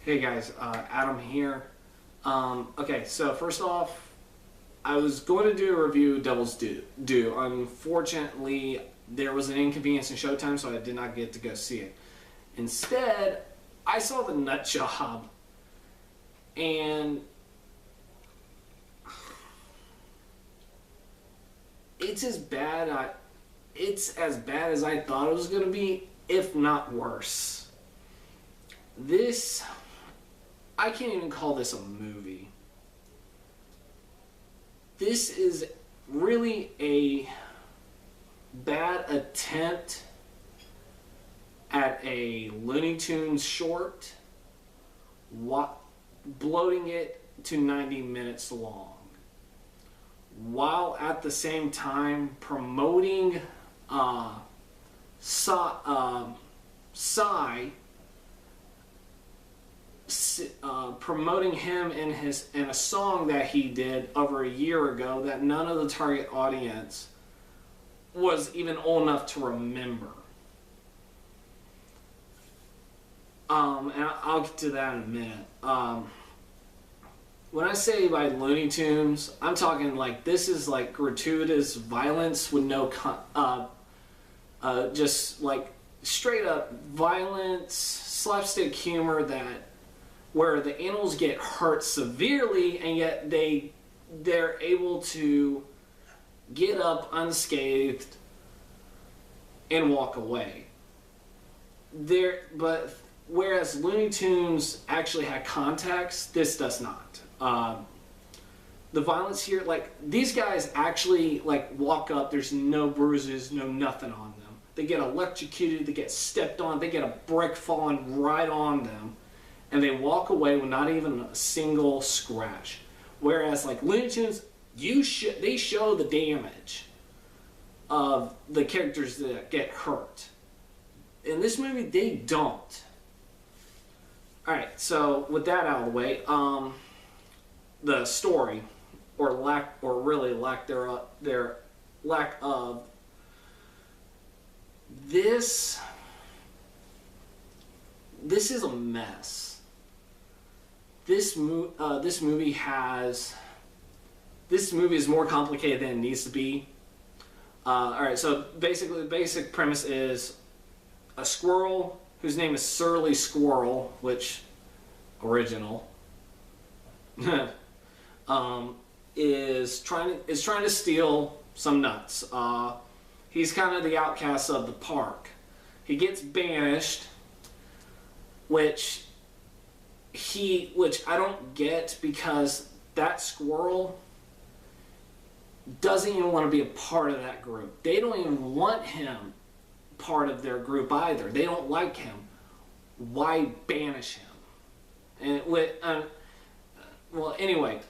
Hey guys, Adam here. Okay, so first off, I was going to do a review of Devil's Due. Unfortunately, there was an inconvenience in Showtime, so I did not get to go see it. Instead, I saw The Nutjob, and it's as bad. It's as bad as I thought it was going to be, if not worse. I can't even call this a movie. This is really a bad attempt at a Looney Tunes short, bloating it to 90 minutes long, while at the same time promoting promoting him in a song that he did over a year ago that none of the target audience was even old enough to remember. And I'll get to that in a minute. When I say by Looney Tunes, I'm talking like this is like gratuitous violence with no just like straight up violence, slapstick humor where the animals get hurt severely, and yet they're able to get up unscathed and walk away. But whereas Looney Tunes actually had context, this does not. The violence here, like these guys actually like walk up. There's no bruises, no nothing on them. They get electrocuted. They get stepped on. They get a brick falling right on them. And they walk away with not even a single scratch. Whereas, like Looney Tunes, they show the damage of the characters that get hurt. In this movie, they don't. All right, so with that out of the way, the story, or lack of this is a mess. This movie is more complicated than it needs to be. Alright, so basically the basic premise is a squirrel whose name is Surly Squirrel, which, original, is trying to steal some nuts. He's kind of the outcast of the park. He gets banished, which I don't get, because that squirrel doesn't even want to be a part of that group. They don't even want him part of their group either. They don't like him. Why banish him? And well, anyway,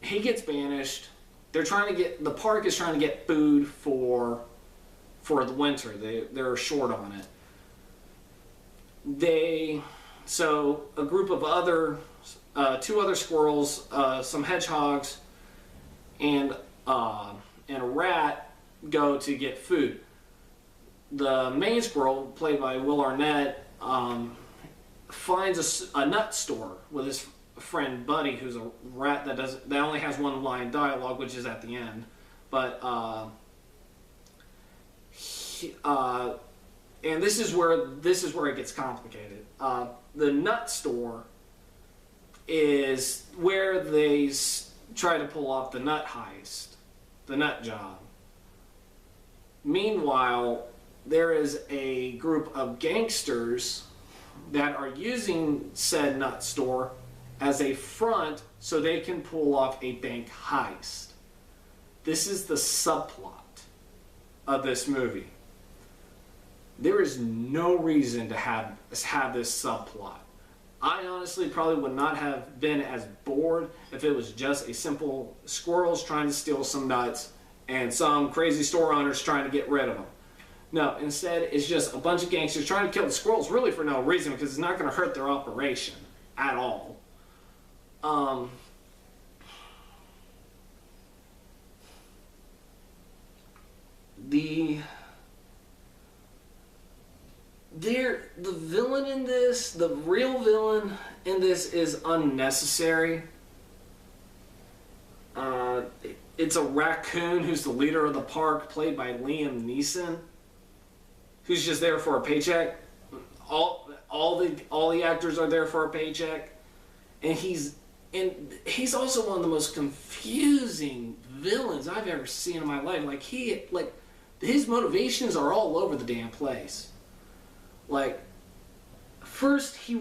he gets banished. The park is trying to get food for the winter. They're short on it. So a group of two other squirrels, some hedgehogs, and a rat go to get food. The main squirrel, played by Will Arnett, finds a nut store with his friend Buddy, who's a rat that only has one line dialogue, which is at the end. But and this is where it gets complicated. The nut store is where they try to pull off the nut heist, the nut job. Meanwhile, there is a group of gangsters that are using said nut store as a front so they can pull off a bank heist. This is the subplot of this movie. There is no reason to have this subplot. I honestly probably would not have been as bored if it was just a simple squirrels trying to steal some nuts and some crazy store owners trying to get rid of them. No, instead it's just a bunch of gangsters trying to kill the squirrels, really for no reason, because it's not going to hurt their operation at all. the villain in this, the real villain in this is unnecessary. It's a raccoon who's the leader of the park, played by Liam Neeson, who's just there for a paycheck. All the actors are there for a paycheck, and he's also one of the most confusing villains I've ever seen in my life. Like his motivations are all over the damn place. Like, first he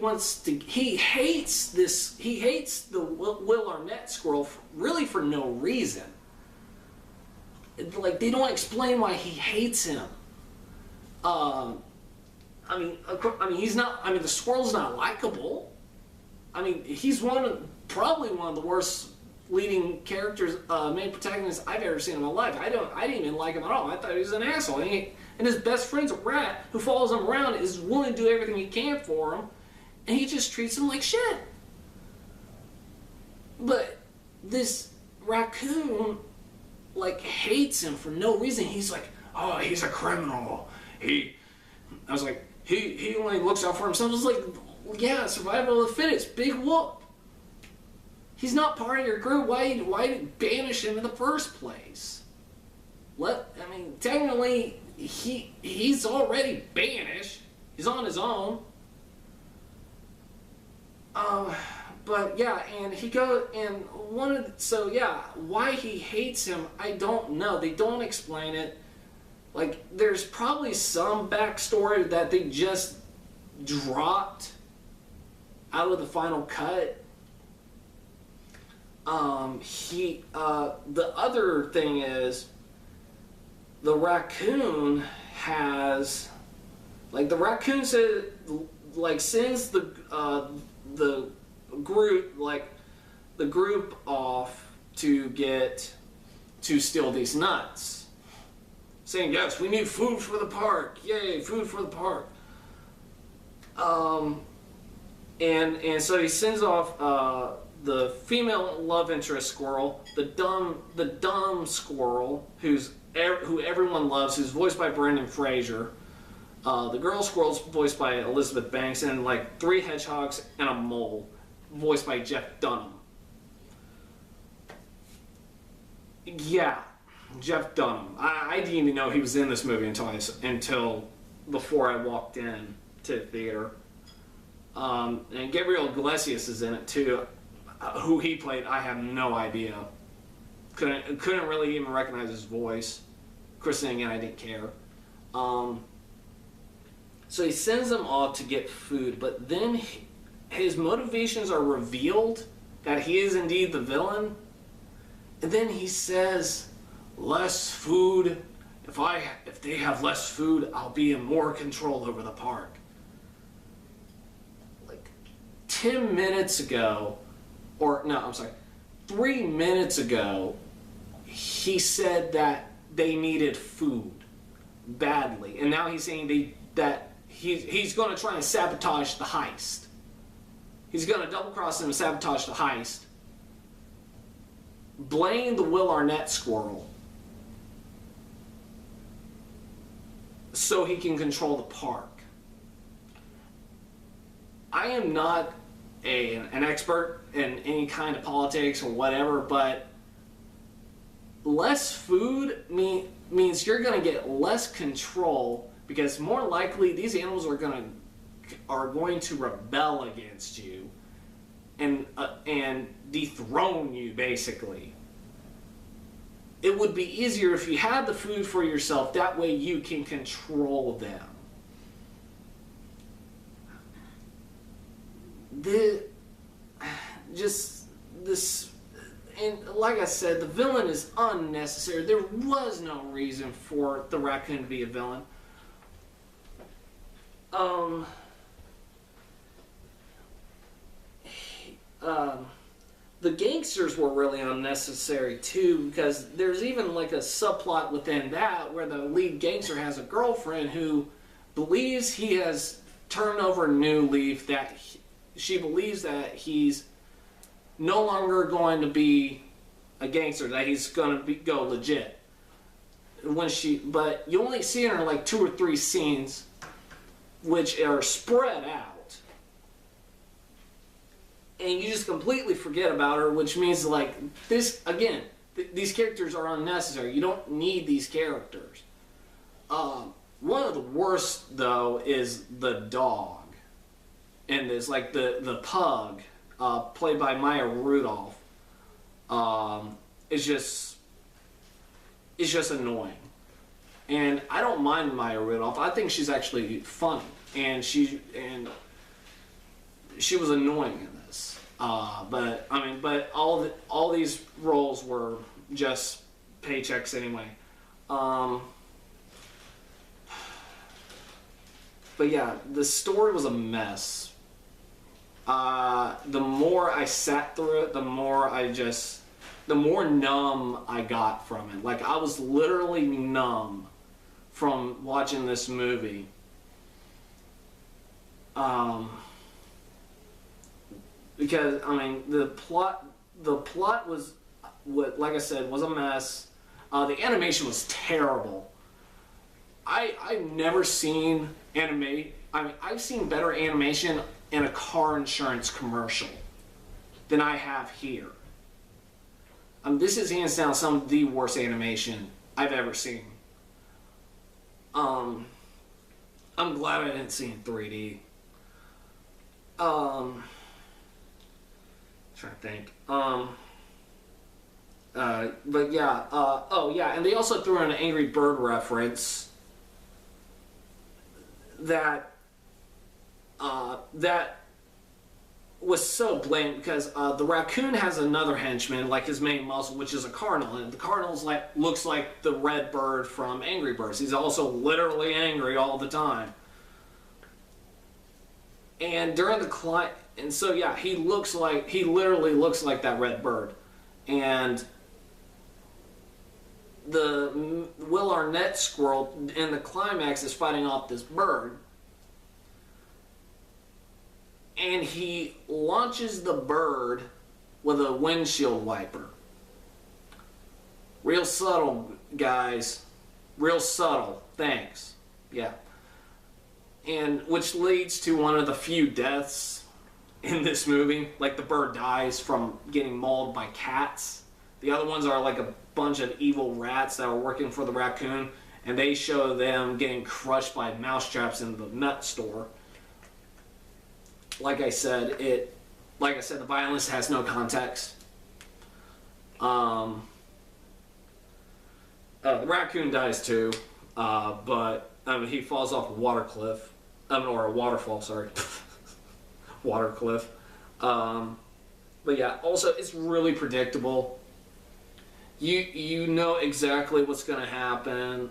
hates the Will Arnett squirrel really for no reason. Like, they don't explain why he hates him. I mean, he's not. I mean, the squirrel's not likable. I mean, he's probably one of the worst leading characters, main protagonists I've ever seen in my life. I didn't even like him at all. I thought he was an asshole. And his best friend's a rat who follows him around, is willing to do everything he can for him, and he just treats him like shit. But this raccoon, like, hates him for no reason. He's like, oh, he's a criminal. He only looks out for himself. It's like, yeah, survival of the fittest, big whoop. He's not part of your group. Why banish him in the first place? Technically, he's already banished. He's on his own. But yeah, and why he hates him, I don't know. They don't explain it. Like, there's probably some backstory that they just dropped out of the final cut. The other thing is, the raccoon has, like, the raccoon said, like, sends the group off to steal these nuts, saying, yes, we need food for the park, yay, food for the park. And so he sends off the female love interest squirrel, the dumb squirrel who everyone loves, who's voiced by Brendan Fraser. The girl squirrel's voiced by Elizabeth Banks, and like 3 hedgehogs and a mole, voiced by Jeff Dunham. Yeah, Jeff Dunham. I didn't even know he was in this movie until before I walked in to the theater. And Gabriel Iglesias is in it too. Who he played, I have no idea. Couldn't really even recognize his voice. Of course, then again, I didn't care. So he sends them off to get food, but then his motivations are revealed, that he is indeed the villain. And then he says, less food. If they have less food, I'll be in more control over the park. Like 10 minutes ago, 3 minutes ago, he said that they needed food badly. And now he's saying that he's going to try and sabotage the heist. He's going to double cross them and sabotage the heist. Blame the Will Arnett squirrel so he can control the park. I am not an expert in any kind of politics or whatever, but less food means you're going to get less control, because more likely these animals are going to rebel against you and dethrone you, basically. It would be easier if you had the food for yourself. That way you can control them. And like I said, the villain is unnecessary. There was no reason for the raccoon to be a villain. The gangsters were really unnecessary too, because there's even like a subplot within that where the lead gangster has a girlfriend who believes he has turned over a new leaf, that she believes that he's no longer going to be a gangster, that he's going to go legit. But you only see her in like 2 or 3 scenes, which are spread out, and you just completely forget about her, which means like this again. These characters are unnecessary. You don't need these characters. One of the worst though is the dog, and it's like the pug, played by Maya Rudolph. Is just annoying, and I don't mind Maya Rudolph. I think she's actually funny, and she was annoying in this. But all these roles were just paychecks anyway. But yeah, the story was a mess. The more I sat through it, the more numb I got from it. Like, I was literally numb from watching this movie. Because, I mean, the plot was, like I said, was a mess. The animation was terrible. I've never seen I've seen better animation in a car insurance commercial than I have here. This is hands down some of the worst animation I've ever seen. I'm glad I didn't see it in 3D. Trying to think. But yeah. Oh yeah, and they also threw in an Angry Bird reference. That was so blatant because the raccoon has another henchman, like his main muscle, which is a cardinal, and the cardinal's looks like the red bird from Angry Birds. He's also literally angry all the time. And during the and so yeah, he literally looks like that red bird, and the Will Arnett squirrel in the climax is fighting off this bird, and he launches the bird with a windshield wiper. Real subtle, guys. Real subtle. Thanks. Yeah. And which leads to one of the few deaths in this movie. Like, the bird dies from getting mauled by cats. The other ones are like a bunch of evil rats that are working for the raccoon, and they show them getting crushed by mousetraps in the nut store. Like I said, the violence has no context. The raccoon dies too, but he falls off a water cliff, or a waterfall. Sorry, water cliff. But yeah, also it's really predictable. You know exactly what's going to happen.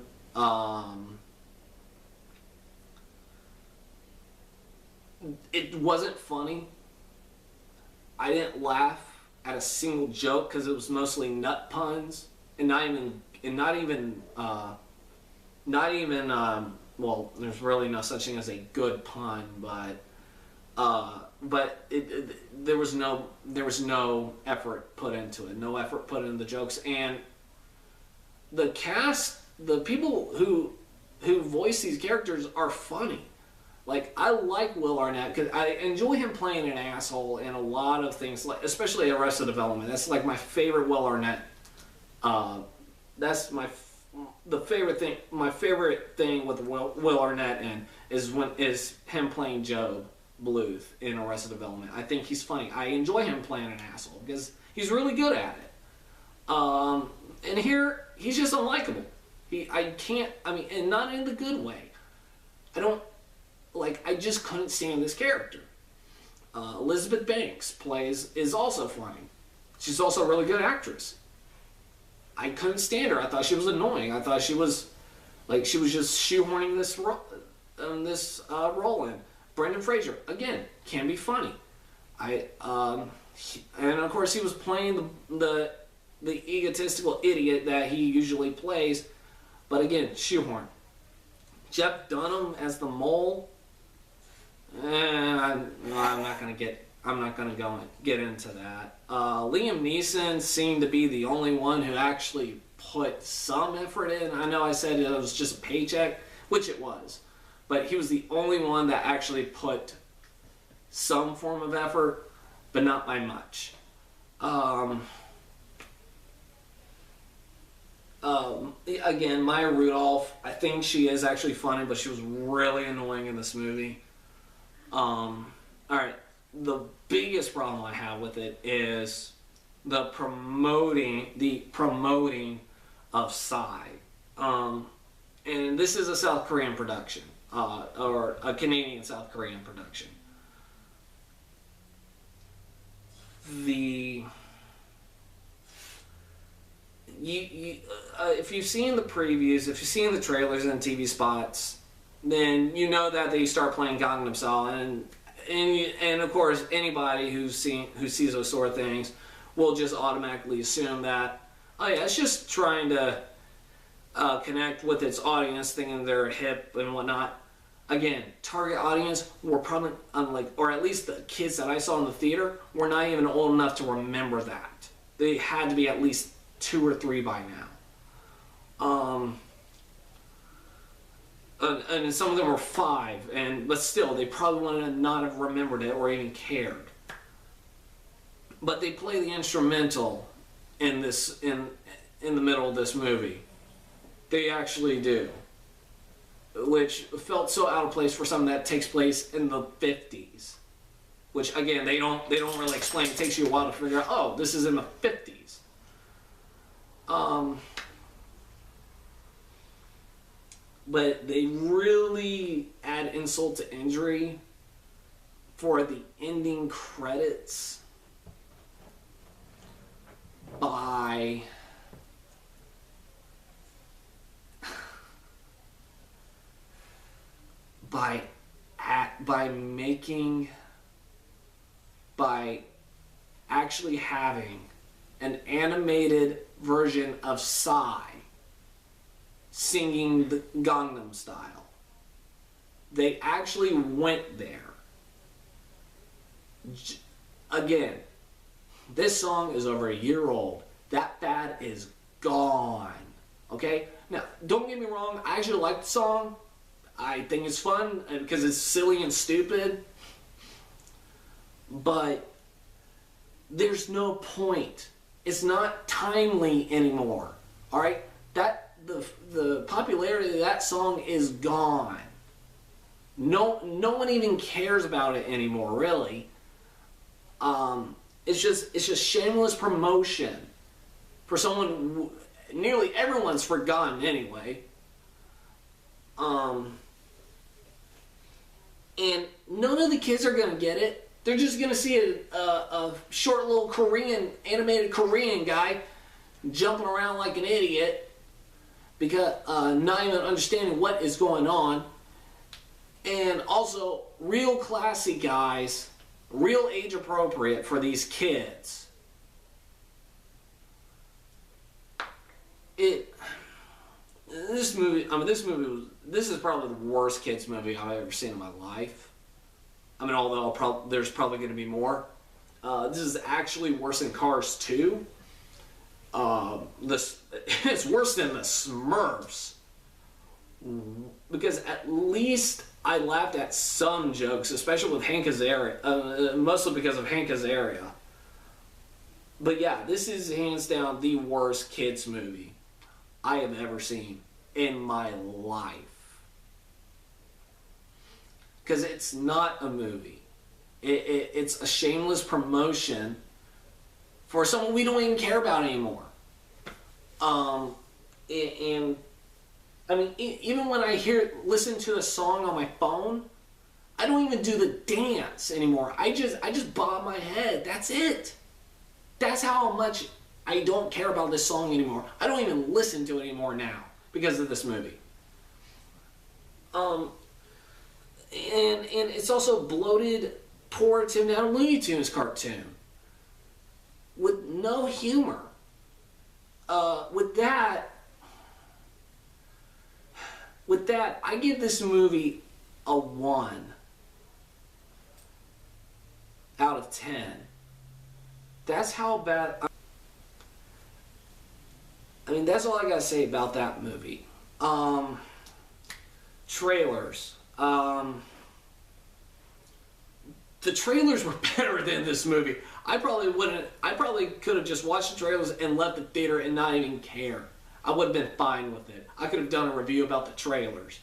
It wasn't funny. I didn't laugh at a single joke because it was mostly nut puns, and not even well, there's really no such thing as a good pun, but there was no effort put into it. No effort put into the jokes, and the cast, the people who voice these characters are funny. Like, I like Will Arnett because I enjoy him playing an asshole in a lot of things, like especially Arrested Development. That's like my favorite Will Arnett. That's the favorite thing. My favorite thing with Will Arnett is him playing Joe Bluth in Arrested Development. I think he's funny. I enjoy him playing an asshole because he's really good at it. And here he's just unlikable. And not in the good way. I just couldn't stand this character. Elizabeth Banks is also funny. She's also a really good actress. I couldn't stand her. I thought she was annoying. I thought she was just shoehorning this role in. Brendan Fraser, again, can be funny. And of course he was playing the egotistical idiot that he usually plays, but again, shoehorn. Jeff Dunham as the mole. I'm not gonna get into that. Liam Neeson seemed to be the only one who actually put some effort in. I know I said it was just a paycheck, which it was, but he was the only one that actually put some form of effort, but not by much. Again, Maya Rudolph, I think she is actually funny, but she was really annoying in this movie. Alright, the biggest problem I have with it is the promoting of Psy. And this is a South Korean production, or a Canadian South Korean production. If you've seen the previews, if you've seen the trailers and TV spots, then you know that they start playing Gangnam Style, and of course anybody who sees those sort of things will just automatically assume that, oh yeah, it's just trying to connect with its audience, thinking they're hip and whatnot. Again, target audience were probably or at least the kids that I saw in the theater were not even old enough to remember that. They had to be at least 2 or 3 by now. And some of them were 5, but still, they probably would not have remembered it or even cared. But they play the instrumental in the middle of this movie. They actually do, which felt so out of place for something that takes place in the 50s. Which again, they don't really explain. It takes you a while to figure out, oh, this is in the 50s. But they really add insult to injury for the ending credits by actually having an animated version of Psy singing the Gangnam Style. They actually went there. Again, this song is over a year old. That fad is gone. Okay? Now, don't get me wrong, I actually like the song. I think it's fun because it's silly and stupid. But there's no point. It's not timely anymore. Alright? The popularity of that song is gone. No one even cares about it anymore, really. It's just shameless promotion for someone nearly everyone's forgotten anyway. And none of the kids are gonna get it. They're just gonna see a short little animated Korean guy jumping around like an idiot because not even understanding what is going on. And also, real classy guys, real age appropriate for these kids. This is probably the worst kids movie I've ever seen in my life. I mean, although there's probably going to be more. This is actually worse than Cars 2. It's worse than the Smurfs. Because at least I laughed at some jokes, especially with Hank Azaria, mostly because of Hank Azaria. But yeah, this is hands down the worst kids movie I have ever seen in my life. Because it's not a movie. It's a shameless promotion for someone we don't even care about anymore. And I mean, even when I listen to a song on my phone, I don't even do the dance anymore. I just bob my head. That's it. That's how much I don't care about this song anymore. I don't even listen to it anymore now because of this movie. And it's also bloated, poor Tim Down Looney Tunes cartoon with no humor. With that, I give this movie a 1 out of 10. That's how bad. I mean, that's all I gotta say about that movie. Trailers. The trailers were better than this movie. I probably wouldn't. I probably could have just watched the trailers and left the theater and not even care. I would have been fine with it. I could have done a review about the trailers.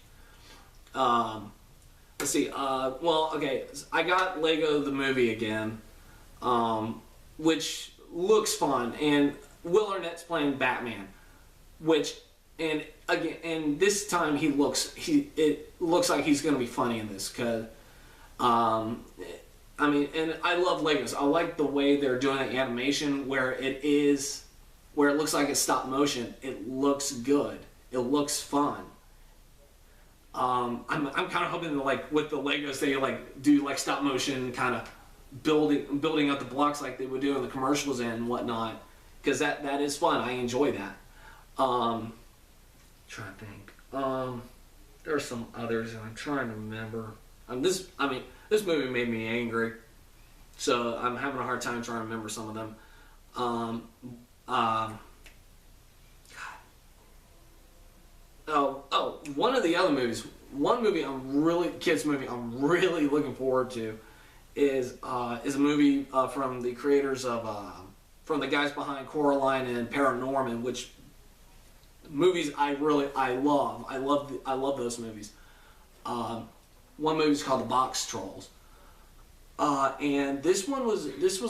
Let's see. Well, okay. I got Lego the movie again, which looks fun, and Will Arnett's playing Batman, and this time it looks like he's going to be funny in this because. I mean, and I love Legos. I like the way they're doing the animation where it looks like it's stop motion. It looks good. It looks fun. I'm kind of hoping that, like, with the Legos they like do like stop motion kind of building up the blocks like they would do in the commercials and whatnot, because that is fun. I enjoy that. Trying to think. There are some others and I'm trying to remember. This movie made me angry, so I'm having a hard time trying to remember some of them. One of the other movies, kids movie I'm really looking forward to is a movie from the creators of from the guys behind Coraline and Paranorman, which movies I love. I love those movies. One movie is called The Box Trolls, and this was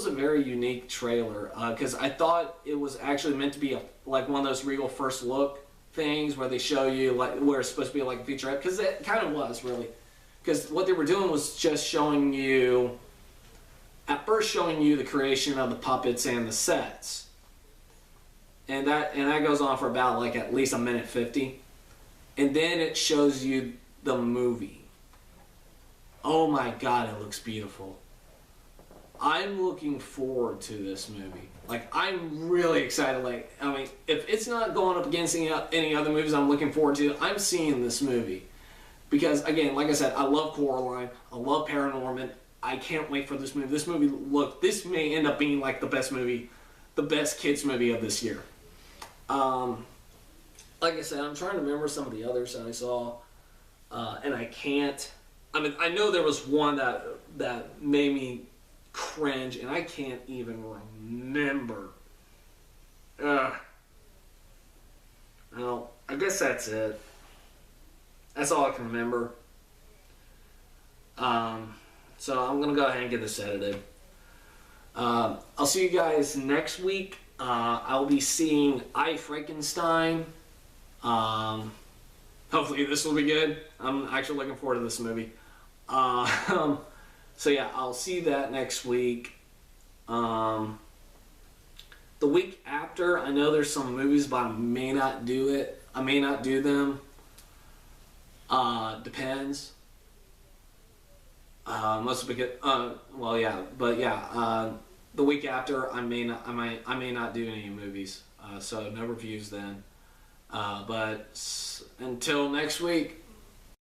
a very unique trailer because I thought it was actually meant to be like one of those Regal first look things where they show you like where it's supposed to be like a featurette, because it kind of was really, because what they were doing was just showing you the creation of the puppets and the sets, and that goes on for about like at least a minute 50, and then it shows you the movie. Oh my God, it looks beautiful. I'm looking forward to this movie. Like, I'm really excited. Like, I mean, if it's not going up against any other movies I'm looking forward to, I'm seeing this movie. Because, again, like I said, I love Coraline. I love Paranorman. I can't wait for this movie. This may end up being like the best kids movie of this year. Like I said, I'm trying to remember some of the others that I saw, and I can't. I mean, I know there was one that made me cringe, and I can't even remember. Well, I guess that's it. That's all I can remember. So I'm going to go ahead and get this edited. I'll see you guys next week. I'll be seeing I, Frankenstein. Hopefully this will be good. I'm actually looking forward to this movie. So yeah, I'll see that next week. The week after, I know there's some movies, but I may not do it. I may not do them. Depends. Must be good. Well, yeah, but yeah. The week after, I may not do any movies. So no reviews then. But until next week.